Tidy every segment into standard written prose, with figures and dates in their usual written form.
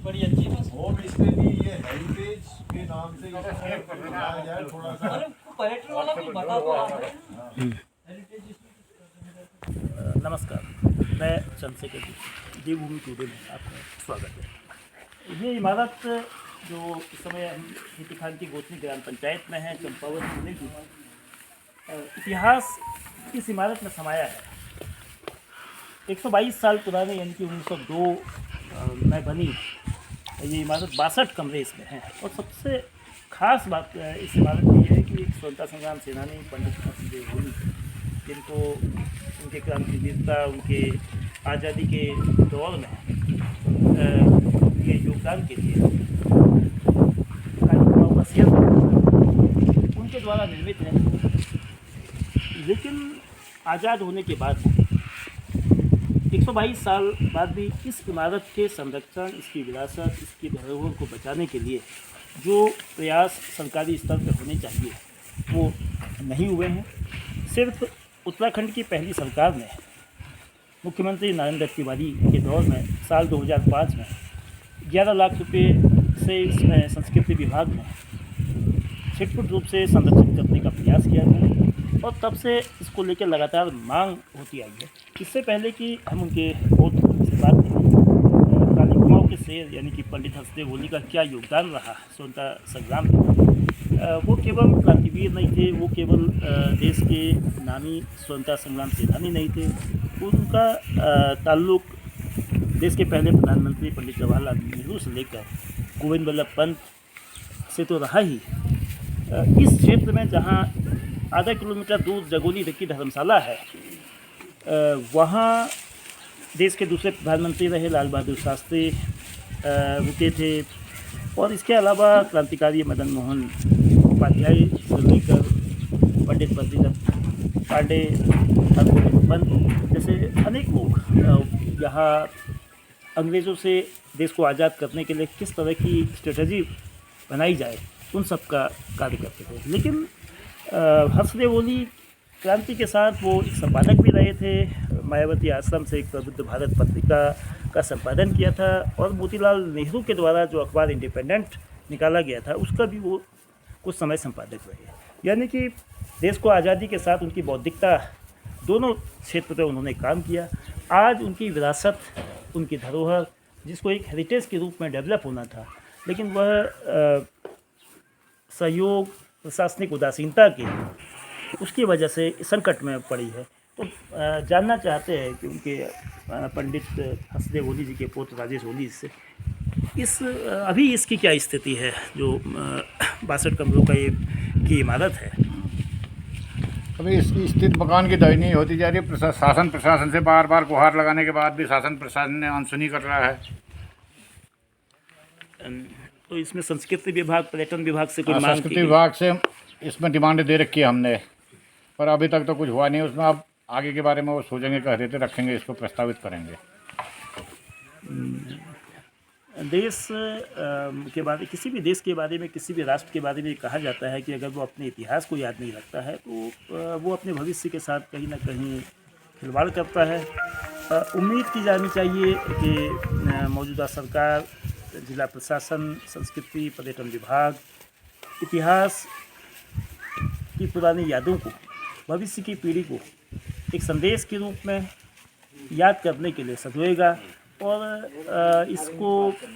बड़ी अच्छी home stay भी ये हेरिटेज के नाम से बनाया जाए थोड़ा सा। पर्यटन वाला भी बता दो आप। नमस्कार, मैं चंद्रशेखर देवभूमि टूडे में आपका स्वागत है। ये इमारत जो इस समय हम खेती खान की गोतनी ग्राम पंचायत में है, चंपावत जिले की, इतिहास इस इमारत में समाया है। 122 साल पुरानी यानी कि 1902 में बनी ये इमारत 62 कमरे इसमें हैं। और सबसे ख़ास बात इस इमारत की यह है कि स्वतंत्रता संग्राम सेनानी पंडित हंसदेव होली, जिनको उनके क्रांतिवीरता, उनके आज़ादी के दौर में ये योगदान के लिए कार्यक्रमों का शेयर उनके द्वारा निर्मित है। लेकिन आज़ाद होने के बाद 122 साल बाद भी इस इमारत के संरक्षण, इसकी विरासत, इसकी धरोहर को बचाने के लिए जो प्रयास सरकारी स्तर पर होने चाहिए वो नहीं हुए हैं। सिर्फ उत्तराखंड की पहली सरकार ने मुख्यमंत्री नरेंद्र तिवारी के दौर में साल 2005 में 11 लाख रुपए से इसमें संस्कृति विभाग ने छिटपुट रूप से संरक्षित करने का प्रयास किया था और तब से इसको लेकर लगातार मांग होती आई है। इससे पहले कि हम उनके बहुत से बात करें, कार्यक्रमों के शेर यानी कि पंडित हंसदेव होली का क्या योगदान रहा स्वतंत्रता संग्राम में। वो केवल क्रांतिवीर नहीं थे, वो केवल देश के नामी स्वतंत्रता संग्राम सेनानी नहीं थे। उनका ताल्लुक देश के पहले प्रधानमंत्री पंडित जवाहरलाल नेहरू से लेकर गोविंद वल्लभ पंत से तो रहा ही। इस क्षेत्र में जहाँ आधा किलोमीटर दूर जगोली की धर्मशाला है, वहाँ देश के दूसरे प्रधानमंत्री रहे लाल बहादुर शास्त्री रुके थे। और इसके अलावा क्रांतिकारी मदन मोहन उपाध्याय से लेकर पंडित बद्रीनाथ पांडे, हरगोविंद पंत जैसे अनेक लोग यहाँ अंग्रेज़ों से देश को आज़ाद करने के लिए किस तरह की स्ट्रेटजी बनाई जाए उन सब का कार्य करते थे। लेकिन हंसदेव होली क्रांति के साथ वो एक संपादक भी रहे थे। मायावती आश्रम से एक प्रबुद्ध भारत पत्रिका का संपादन किया था और मोतीलाल नेहरू के द्वारा जो अखबार इंडिपेंडेंट निकाला गया था उसका भी वो कुछ समय संपादक रहे। यानी कि देश को आज़ादी के साथ उनकी बौद्धिकता दोनों क्षेत्र पर उन्होंने काम किया। आज उनकी विरासत, उनकी धरोहर जिसको एक हेरिटेज के रूप में डेवलप होना था, लेकिन वह सहयोग, प्रशासनिक उदासीनता की उसकी वजह से संकट में पड़ी है। तो जानना चाहते हैं कि उनके पंडित हंसदेव होली जी के पुत्र राजेश होली से अभी इसकी क्या स्थिति है जो 62 कमरों का ये की इमारत है। अभी इसकी स्थिति मकान की दयनीय होती जा रही है। शासन प्रशासन से बार बार गुहार लगाने के बाद भी शासन प्रशासन ने अनसुनी कर रहा है। तो इसमें संस्कृति विभाग, पर्यटन विभाग से कोई मांग? संस्कृति विभाग से इसमें डिमांड दे रखी है हमने, पर अभी तक तो कुछ हुआ नहीं उसमें। अब आगे के बारे में वो सोचेंगे, कह देते रखेंगे, इसको प्रस्तावित करेंगे। देश के बारे, किसी भी देश के बारे में, किसी भी राष्ट्र के बारे में कहा जाता है कि अगर वो अपने इतिहास को याद नहीं रखता है तो वो अपने भविष्य के साथ कहीं ना कहीं खिलवाड़ करता है। उम्मीद की जानी चाहिए कि मौजूदा सरकार, जिला प्रशासन, संस्कृति, पर्यटन विभाग इतिहास की पुरानी यादों को, भविष्य की पीढ़ी को एक संदेश के रूप में याद करने के लिए सजोएगा और इसको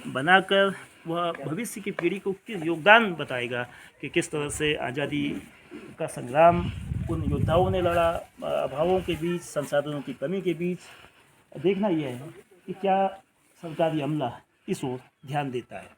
बनाकर वह भविष्य की पीढ़ी को किस योगदान बताएगा कि किस तरह से आज़ादी का संग्राम उन योद्धाओं ने लड़ा, अभावों के बीच, संसाधनों की कमी के बीच। देखना यह है कि क्या सरकारी अमला इस ओर ध्यान देता है।